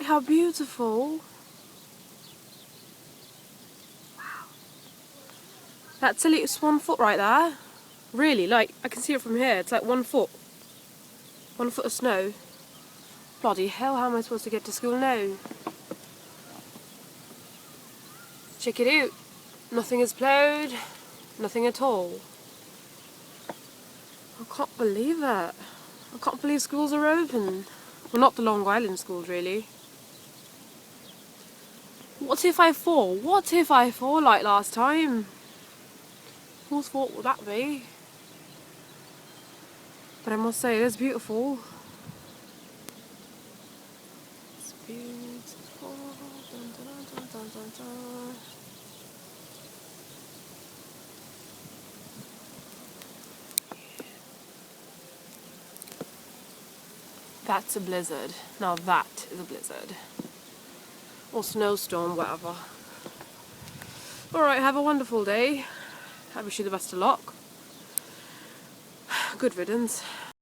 how beautiful. Wow. That's at least 1 foot right there. Really, like, I can see it from here. It's like 1 foot. 1 foot of snow. Bloody hell, how am I supposed to get to school now? Check it out. Nothing is ploughed. Nothing at all. I can't believe it. I can't believe schools are open. Well, not the Long Island schools, really. What if I fall? What if I fall like last time? Whose fault would that be? But I must say, it is beautiful. It's beautiful. Dun, dun, dun, dun, dun, dun. That's a blizzard. Now that is a blizzard. Or snowstorm, whatever. Alright, have a wonderful day. I wish you the best of luck. Good riddance.